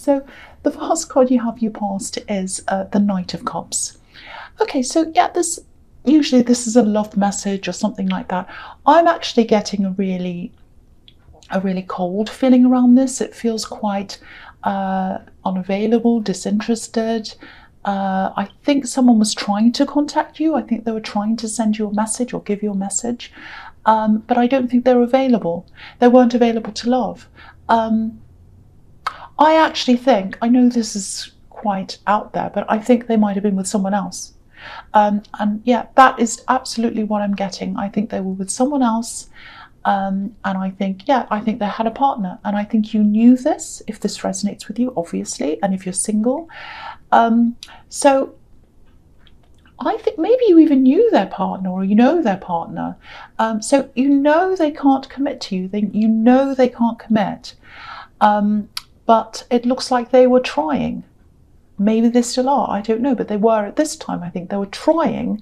So the first card you have for your past is the Knight of Cups. Okay, so yeah, usually this is a love message or something like that. I'm actually getting a really cold feeling around this. It feels quite unavailable, disinterested. I think someone was trying to contact you. I think they were trying to send you a message or give you a message, but I don't think they're available. They weren't available to love. I actually think, I know this is quite out there, but I think they might have been with someone else. And yeah, that is absolutely what I'm getting. I think they were with someone else. And I think, yeah, I think they had a partner. And I think you knew this, if this resonates with you, obviously, and if you're single. So I think maybe you even knew their partner, or you know their partner. So you know they can't commit to you. You know they can't commit. But it looks like they were trying. Maybe they still are, I don't know, but they were at this time. I think they were trying,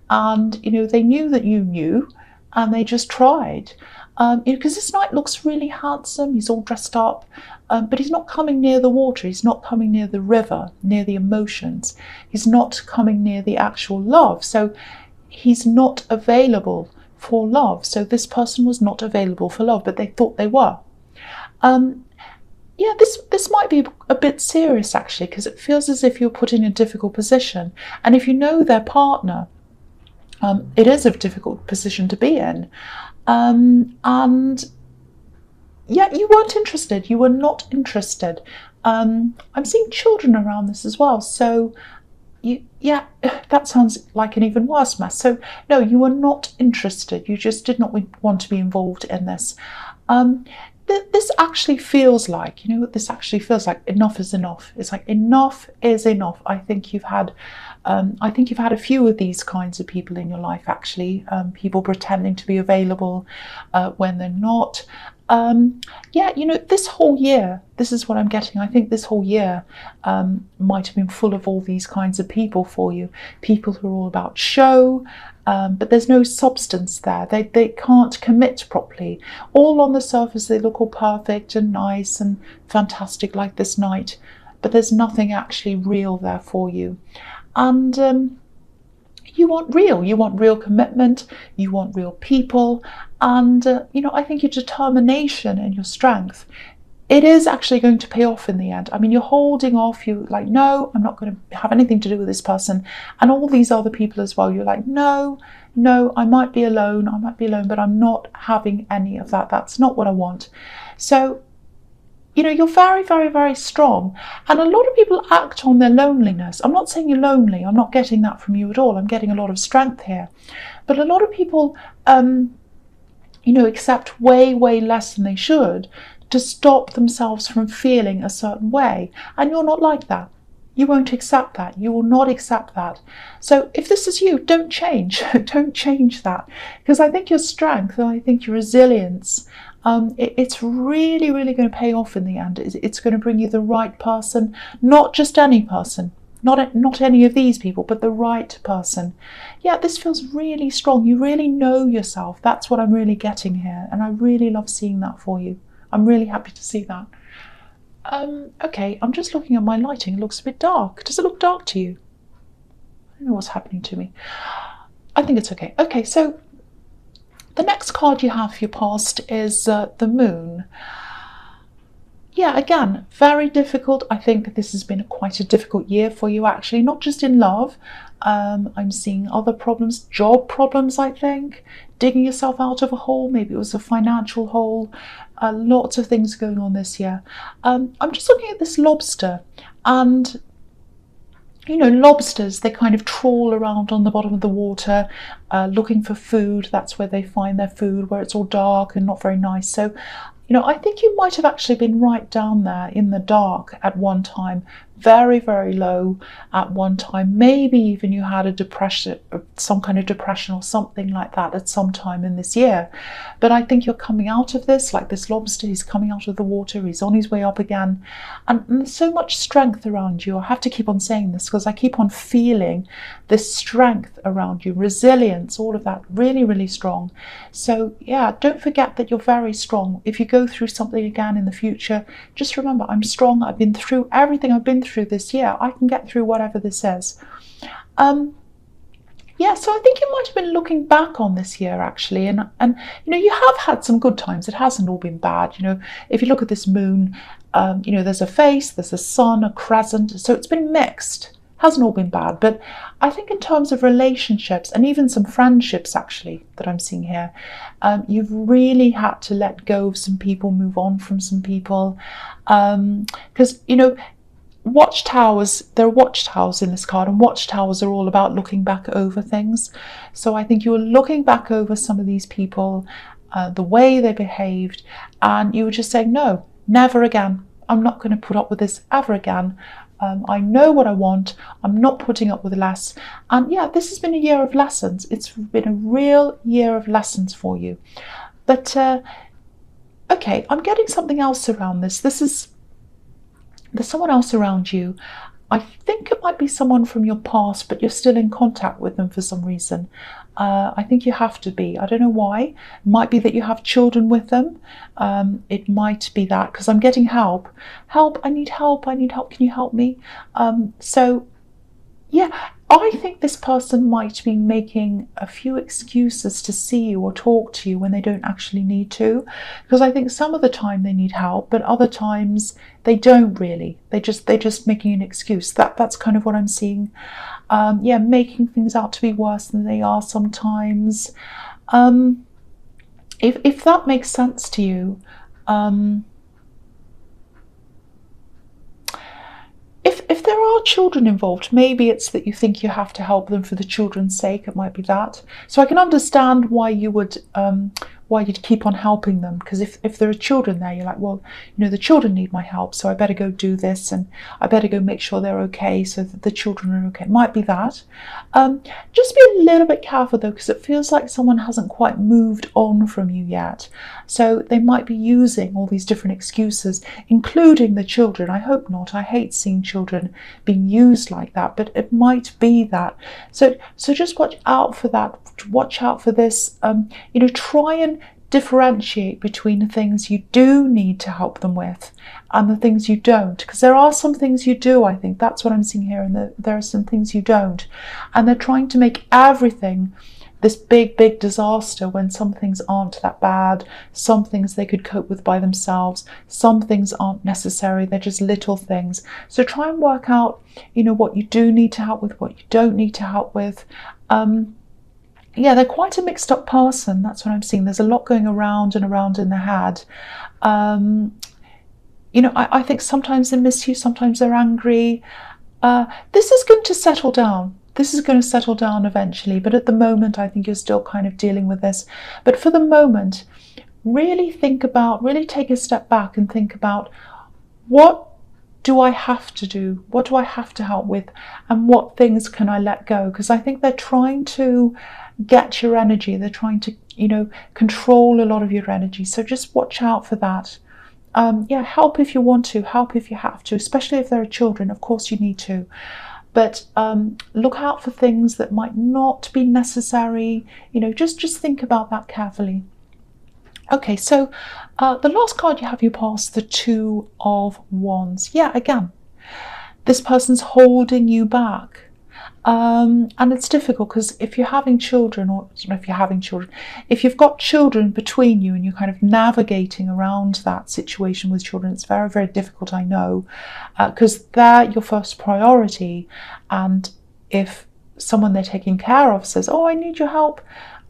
and they knew that you knew, and they just tried. Because this knight looks really handsome. He's all dressed up, but he's not coming near the water. He's not coming near the river, near the emotions. He's not coming near the actual love. So he's not available for love. So this person was not available for love, but they thought they were. Yeah, this might be a bit serious, actually, because it feels as if you're put in a difficult position. And if you know their partner, it is a difficult position to be in. And yeah, you weren't interested. You were not interested. I'm seeing children around this as well. So yeah, that sounds like an even worse mess. So no, you were not interested. You just did not want to be involved in this. This actually feels like, this actually feels like enough is enough. It's like enough is enough. I think you've had a few of these kinds of people in your life, actually. People pretending to be available when they're not. Yeah, this whole year, this is what I'm getting. I think this whole year might have been full of all these kinds of people for you. People who are all about show, but there's no substance there. They can't commit properly. All on the surface, they look all perfect and nice and fantastic like this knight, but there's nothing actually real there for you. And you want real commitment, you want real people, and I think your determination and your strength, it is actually going to pay off in the end. I mean, you're holding off, you're like, no, I'm not going to have anything to do with this person, and all these other people as well. You're like, no, I might be alone, but I'm not having any of that. That's not what I want. So you're very, very, very strong. And a lot of people act on their loneliness. I'm not saying you're lonely. I'm not getting that from you at all. I'm getting a lot of strength here. But a lot of people, accept way, way less than they should to stop themselves from feeling a certain way. And you're not like that. You won't accept that. You will not accept that. So if this is you, don't change. Don't change that. Because I think your strength and I think your resilience, it's really, really going to pay off in the end. It's going to bring you the right person, not just any person, not any of these people, but the right person. Yeah, this feels really strong. You really know yourself. That's what I'm really getting here. And I really love seeing that for you. I'm really happy to see that. Okay, I'm just looking at my lighting. It looks a bit dark. Does it look dark to you? I don't know what's happening to me. I think it's okay. Okay, so the next card you have for your past is the Moon. Yeah, again, very difficult. I think this has been quite a difficult year for you, actually, not just in love. I'm seeing other problems, job problems, I think, digging yourself out of a hole. Maybe it was a financial hole. Lots of things going on this year. I'm just looking at this lobster, and lobsters, they kind of trawl around on the bottom of the water looking for food. That's where they find their food, where it's all dark and not very nice. So I think you might have actually been right down there in the dark at one time, very, very low at one time. Maybe even you had a depression, some kind of depression or something like that at some time in this year. But I think you're coming out of this, like this lobster, he's coming out of the water, he's on his way up again. And there's so much strength around you. I have to keep on saying this because I keep on feeling this strength around you, resilience, all of that, really, really strong. So yeah, don't forget that you're very strong. If you go through something again in the future, just remember, I'm strong. I've been through everything I've been through this year. I can get through whatever this is. Yeah, so I think you might have been looking back on this year actually, and you know, you have had some good times. It hasn't all been bad. You know, if you look at this moon, you know, there's a face, there's a sun, a crescent, so it's been mixed. Hasn't all been bad, but I think in terms of relationships and even some friendships actually that I'm seeing here, you've really had to let go of some people, move on from some people, because you know, watchtowers, there are watchtowers in this card, and watchtowers are all about looking back over things. So I think you were looking back over some of these people, the way they behaved, and you were just saying, no, never again. I'm not going to put up with this ever again. I know what I want. I'm not putting up with less. And yeah, this has been a year of lessons. It's been a real year of lessons for you. But okay, I'm getting something else around this. There's someone else around you. I think it might be someone from your past, but you're still in contact with them for some reason. I think you have to be. I don't know why. It might be that you have children with them. It might be that, because I'm getting help. Help, I need help, I need help, can you help me? So, yeah, I think this person might be making a few excuses to see you or talk to you when they don't actually need to. Because I think some of the time they need help, but other times they don't really. They're just making an excuse. That's kind of what I'm seeing. Yeah, making things out to be worse than they are sometimes. If that makes sense to you, if there are children involved, maybe it's that you think you have to help them for the children's sake. It might be that. So I can understand why you would why you'd keep on helping them, because if there are children there, you're like, well, you know, the children need my help, so I better go do this, and I better go make sure they're okay so that the children are okay. It might be that. Just be a little bit careful though, because it feels like someone hasn't quite moved on from you yet. So they might be using all these different excuses, including the children. I hope not. I hate seeing children being used like that, but it might be that. So just watch out for that. Watch out for this. You know, try and differentiate between the things you do need to help them with and the things you don't, because there are some things you do. I think that's what I'm seeing here, and there are some things you don't, and they're trying to make everything this big disaster when some things aren't that bad. Some things they could cope with by themselves, some things aren't necessary, they're just little things. So try and work out, you know, what you do need to help with, what you don't need to help with. Yeah, they're quite a mixed up person. That's what I'm seeing. There's a lot going around and around in their head. You know, I think sometimes they miss you, sometimes they're angry. This is going to settle down. This is going to settle down eventually. But at the moment, I think you're still kind of dealing with this. But for the moment, really think about, really take a step back and think about, what do I have to do? What do I have to help with? And what things can I let go? Because I think they're trying to get your energy. They're trying to, you know, control a lot of your energy. So just watch out for that. Yeah, help if you want to, help if you have to, especially if there are children. Of course you need to. But look out for things that might not be necessary. You know, just think about that carefully. Okay, so the last card you have, you pass the Two of Wands. Yeah, again, this person's holding you back. And it's difficult because if you're having children, or if you've got children between you and you're kind of navigating around that situation with children, it's very, very difficult, I know, because they're your first priority. And if someone they're taking care of says, oh, I need your help,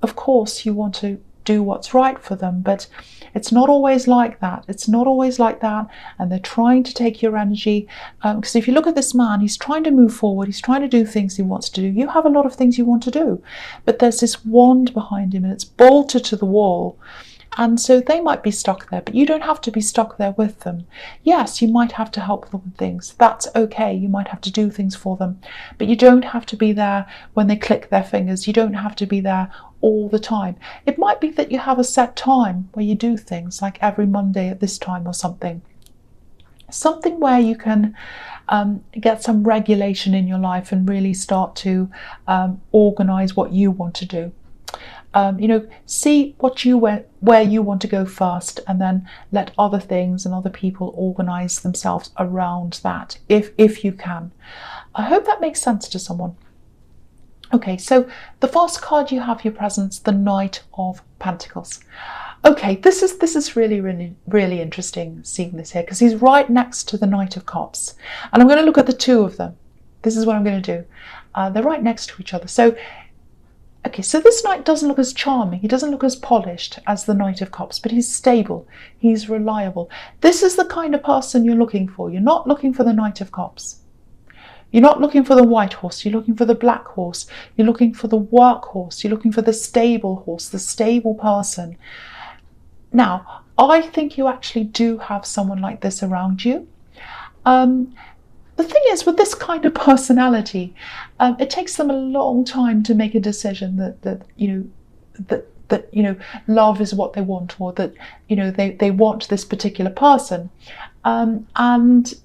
of course you want to do what's right for them, but it's not always like that. It's not always like that, and they're trying to take your energy, because if you look at this man, he's trying to move forward, he's trying to do things he wants to do. You have a lot of things you want to do, but there's this wand behind him and it's bolted to the wall, And so they might be stuck there, but you don't have to be stuck there with them. Yes, you might have to help them with things. That's okay. You might have to do things for them, but you don't have to be there when they click their fingers. You don't have to be there all the time. It might be that you have a set time where you do things, like every Monday at this time or something. Something where you can get some regulation in your life and really start to organize what you want to do. See where you want to go first, and then let other things and other people organize themselves around that, if you can. I hope that makes sense to someone. Okay, so the first card you have, your presence, the Knight of Pentacles. Okay, this is really interesting seeing this here, because he's right next to the Knight of Cups, and I'm going to look at the two of them. This is what I'm going to do. They're right next to each other. So okay, so this knight doesn't look as charming, he doesn't look as polished as the Knight of Cups, but he's stable, he's reliable. This is the kind of person you're looking for. You're not looking for the Knight of Cups. You're not looking for the white horse, you're looking for the black horse. You're looking for the workhorse, you're looking for the stable horse, the stable person. Now, I think you actually do have someone like this around you. The thing is, with this kind of personality, it takes them a long time to make a decision that love is what they want, or that they want this particular person, and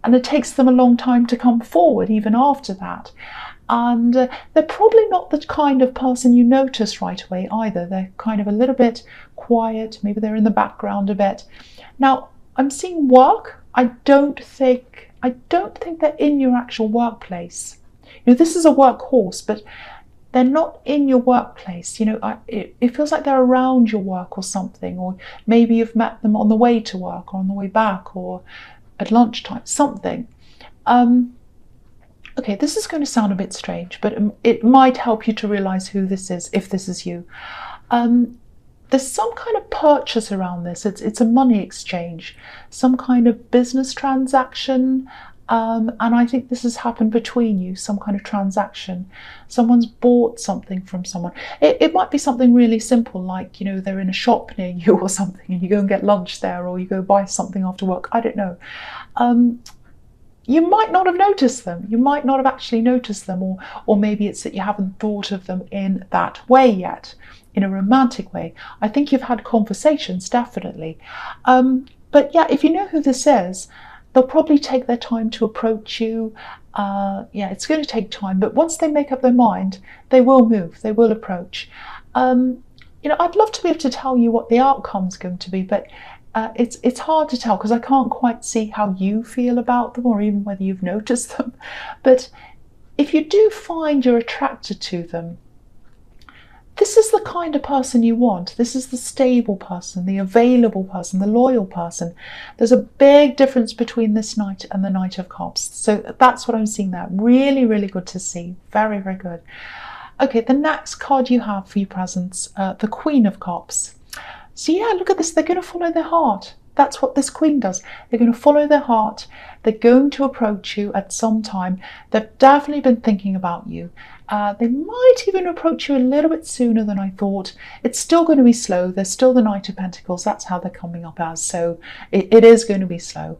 it takes them a long time to come forward even after that. And they're probably not the kind of person you notice right away either. They're kind of a little bit quiet, maybe they're in the background a bit. Now, I'm seeing work. I don't think they're in your actual workplace. This is a workhorse, but they're not in your workplace. It feels like they're around your work or something, or maybe you've met them on the way to work or on the way back or at lunchtime, something. Okay, this is going to sound a bit strange, but it might help you to realize who this is, if this is you. There's some kind of purchase around this. It's a money exchange, some kind of business transaction, and I think this has happened between you, some kind of transaction. Someone's bought something from someone. It might be something really simple, like they're in a shop near you or something, and you go and get lunch there, or you go buy something after work. I don't know. You might not have noticed them. You might not have actually noticed them, or maybe it's that you haven't thought of them in that way yet, in a romantic way. I think you've had conversations, definitely. But yeah, if you know who this is, they'll probably take their time to approach you. Yeah, it's going to take time, but once they make up their mind, they will move, they will approach. I'd love to be able to tell you what the outcome's going to be, but it's hard to tell because I can't quite see how you feel about them, or even whether you've noticed them. But if you do find you're attracted to them, this is the kind of person you want. This is the stable person, the available person, the loyal person. There's a big difference between this knight and the Knight of Cups. So that's what I'm seeing there. Really, really good to see. Very, very good. Okay, the next card you have for your presence, the Queen of Cups. So yeah, look at this. They're going to follow their heart. That's what this Queen does. They're going to follow their heart. They're going to approach you at some time. They've definitely been thinking about you. They might even approach you a little bit sooner than I thought. It's still going to be slow. There's still the Knight of Pentacles. That's how they're coming up as. So it is going to be slow.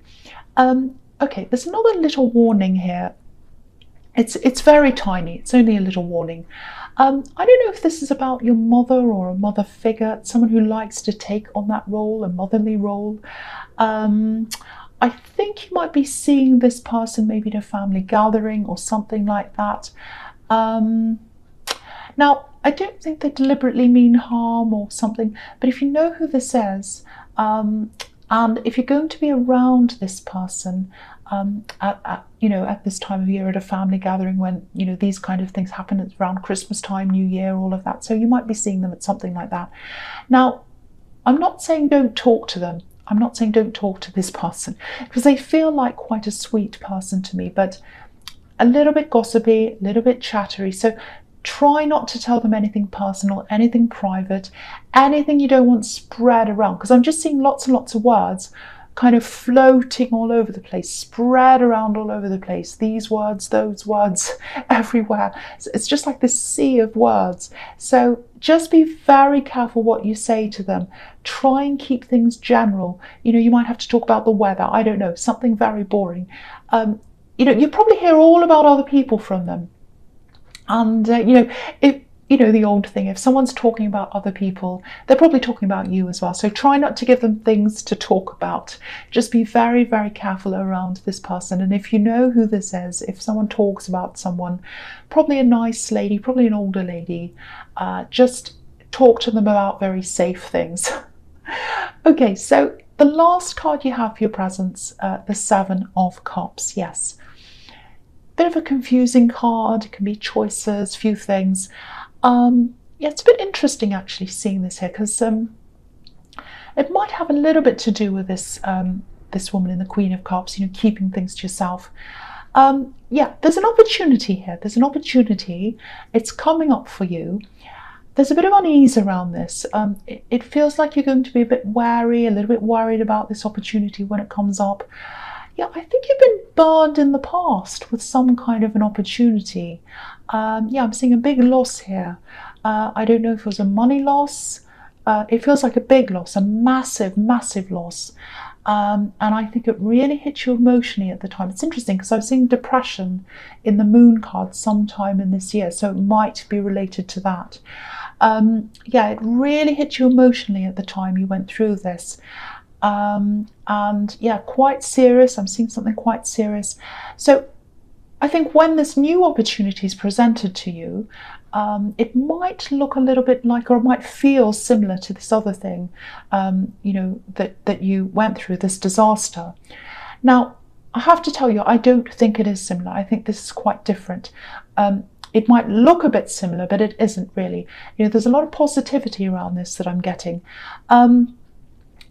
Okay, there's another little warning here. It's very tiny. It's only a little warning. I don't know if this is about your mother or a mother figure, someone who likes to take on that role, a motherly role. I think you might be seeing this person maybe in a family gathering or something like that. Now, I don't think they deliberately mean harm or something, but if you know who this is, and if you're going to be around this person at this time of year at a family gathering, when these kind of things happen, it's around Christmas time, New Year, all of that, so you might be seeing them at something like that. Now, I'm not saying don't talk to them. I'm not saying don't talk to this person, because they feel like quite a sweet person to me, but a little bit gossipy, a little bit chattery. So try not to tell them anything personal, anything private, anything you don't want spread around, because I'm just seeing lots and lots of words kind of floating all over the place, spread around all over the place. These words, those words, everywhere. So it's just like this sea of words. So just be very careful what you say to them. Try and keep things general. You know, you might have to talk about the weather. I don't know, something very boring. You know, you probably hear all about other people from them. And, you know, if, you know, the old thing, if someone's talking about other people, they're probably talking about you as well. So try not to give them things to talk about. Just be very, very careful around this person. And if you know who this is, if someone talks about someone, probably a nice lady, probably an older lady, just talk to them about very safe things. Okay, so the last card you have for your presents, the Seven of Cups. Yes. Bit of a confusing card. It can be choices, few things. Yeah, it's a bit interesting actually seeing this here, because it might have a little bit to do with this this woman in the Queen of Cups, you know, keeping things to yourself. Yeah, there's an opportunity here. There's an opportunity. It's coming up for you. There's a bit of unease around this. It feels like you're going to be a bit wary, a little bit worried about this opportunity when it comes up. Yeah, I think you've been burned in the past with some kind of an opportunity. Yeah, I'm seeing a big loss here. I don't know if it was a money loss. It feels like a big loss, a massive, massive loss. And I think it really hit you emotionally at the time. It's interesting because I was seeing depression in the Moon card sometime in this year, so it might be related to that. Yeah, it really hit you emotionally at the time you went through this. And yeah, quite serious. I'm seeing something quite serious. So I think when this new opportunity is presented to you, it might look a little bit like, or it might feel similar to this other thing, you know, that you went through, this disaster. Now, I have to tell you, I don't think it is similar. I think this is quite different. It might look a bit similar, but it isn't really. You know, there's a lot of positivity around this that I'm getting.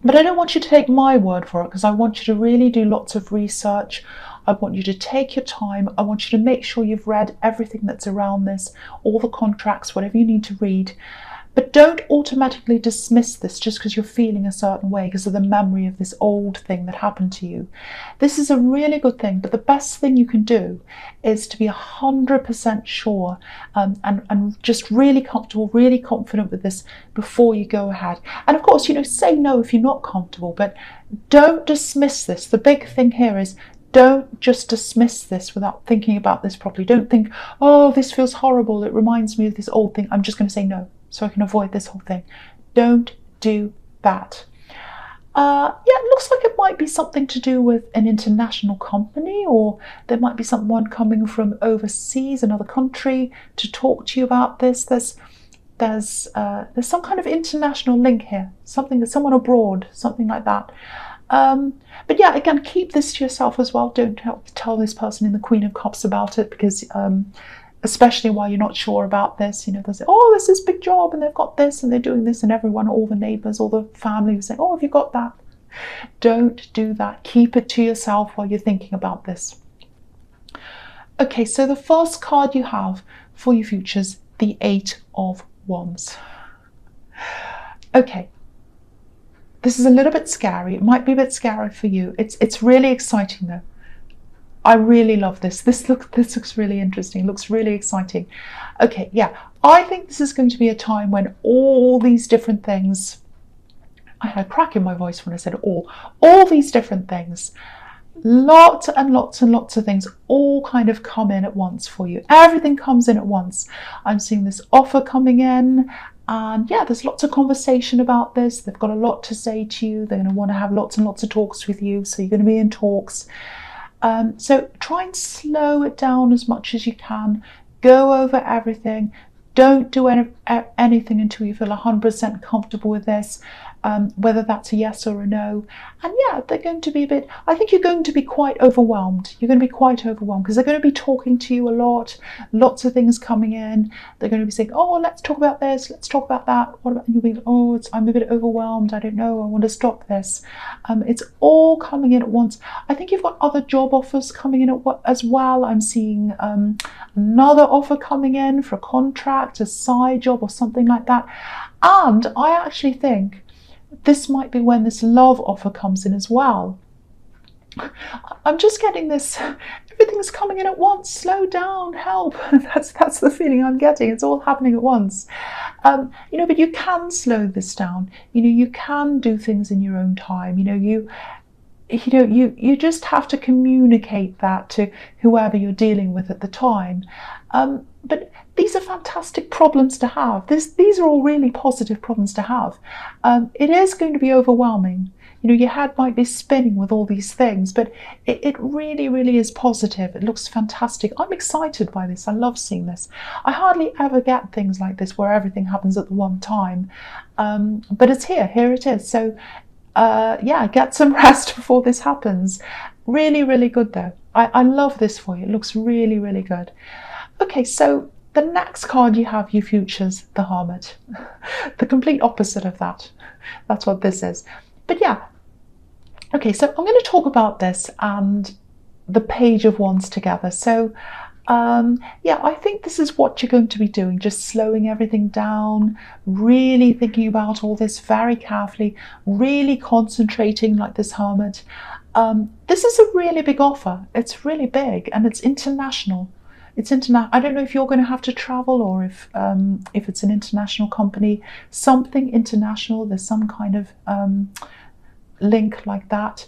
But I don't want you to take my word for it, because I want you to really do lots of research. I want you to take your time. I want you to make sure you've read everything that's around this, all the contracts, whatever you need to read. But don't automatically dismiss this just because you're feeling a certain way because of the memory of this old thing that happened to you. This is a really good thing, but the best thing you can do is to be 100% sure and just really comfortable, really confident with this before you go ahead. And of course, you know, say no if you're not comfortable, but don't dismiss this. The big thing here is don't just dismiss this without thinking about this properly. Don't think, oh, this feels horrible. It reminds me of this old thing. I'm just going to say no, so I can avoid this whole thing. Don't do that. Yeah, it looks like it might be something to do with an international company, or there might be someone coming from overseas, another country, to talk to you about this. There's some kind of international link here, something that someone abroad, something like that. But yeah, again, keep this to yourself as well. Don't tell this person in the Queen of Cups about it, because especially while you're not sure about this, you know, they'll say, oh, this is a big job and they've got this and they're doing this, and everyone, all the neighbours, all the family will say, oh, have you got that? Don't do that. Keep it to yourself while you're thinking about this. Okay, so the first card you have for your futures, the Eight of Wands. Okay. This is a little bit scary. It might be a bit scary for you. It's really exciting though. I really love this. This looks really interesting. It looks really exciting. Okay, yeah. I think this is going to be a time when all these different things, I had a crack in my voice when I said all these different things, lots and lots and lots of things all kind of come in at once for you. Everything comes in at once. I'm seeing this offer coming in. And yeah, there's lots of conversation about this. They've got a lot to say to you. They're going to want to have lots and lots of talks with you. So you're going to be in talks. So try and slow it down as much as you can. Go over everything. Don't do anything until you feel 100% comfortable with this, whether that's a yes or a no. And yeah, they're going to be a bit, I think you're going to be quite overwhelmed. You're going to be quite overwhelmed because they're going to be talking to you a lot, lots of things coming in. They're going to be saying, oh, let's talk about this, let's talk about that. What about, and you'll be like, oh, I'm a bit overwhelmed. I don't know. I want to stop this. It's all coming in at once. I think you've got other job offers coming in as well. I'm seeing another offer coming in for a contract, a side job or something like that. And I actually think this might be when this love offer comes in as well. I'm just getting this, everything's coming in at once. Slow down, help. That's the feeling I'm getting. It's all happening at once. But you can slow this down. You can do things in your own time. You just have to communicate that to whoever you're dealing with at the time. But these are fantastic problems to have. These are all really positive problems to have. It is going to be overwhelming. Your head might be spinning with all these things, but it really, really is positive. It looks fantastic. I'm excited by this. I love seeing this. I hardly ever get things like this where everything happens at the one time. But it's here. Here it is. So get some rest before this happens. Really, really good though. I love this for you. It looks really, really good. Okay, so the next card you have, you futures, the Hermit. The complete opposite of that. That's what this is. But yeah. Okay, so I'm going to talk about this and the Page of Wands together. So I think this is what you're going to be doing, just slowing everything down, really thinking about all this very carefully, really concentrating like this Hermit. This is a really big offer. It's really big and it's international. It's international. I don't know if you're going to have to travel or if it's an international company, something international. There's some kind of link like that.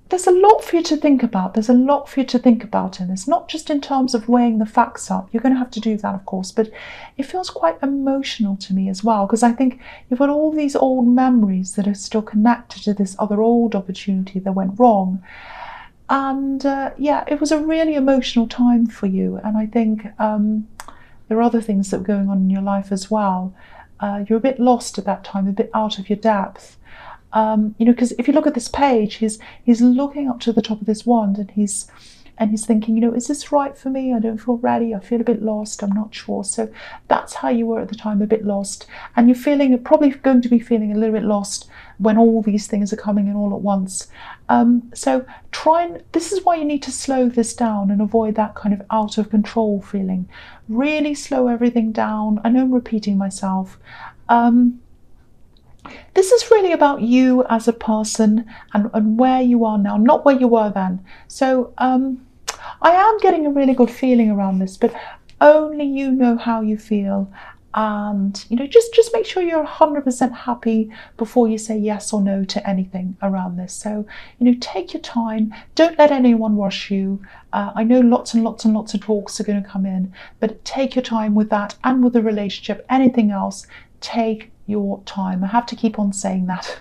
There's a lot for you to think about. There's a lot for you to think about in this, not just in terms of weighing the facts up. You're going to have to do that, of course, but it feels quite emotional to me as well, because I think you've got all these old memories that are still connected to this other old opportunity that went wrong. And it was a really emotional time for you. And I think there are other things that were going on in your life as well. You're a bit lost at that time, a bit out of your depth. Because if you look at this page, he's looking up to the top of this wand and he's thinking, is this right for me? I don't feel ready. I feel a bit lost. I'm not sure. So that's how you were at the time, a bit lost. And you're probably going to be feeling a little bit lost when all these things are coming in all at once. This is why you need to slow this down and avoid that kind of out of control feeling. Really slow everything down. I know I'm repeating myself. This is really about you as a person and where you are now, not where you were then. So I am getting a really good feeling around this, but only you know how you feel. And just make sure you're 100% happy before you say yes or no to anything around this. So take your time. Don't let anyone rush you. I know lots and lots and lots of talks are going to come in, but take your time with that and with the relationship. Anything else, take your time. I have to keep on saying that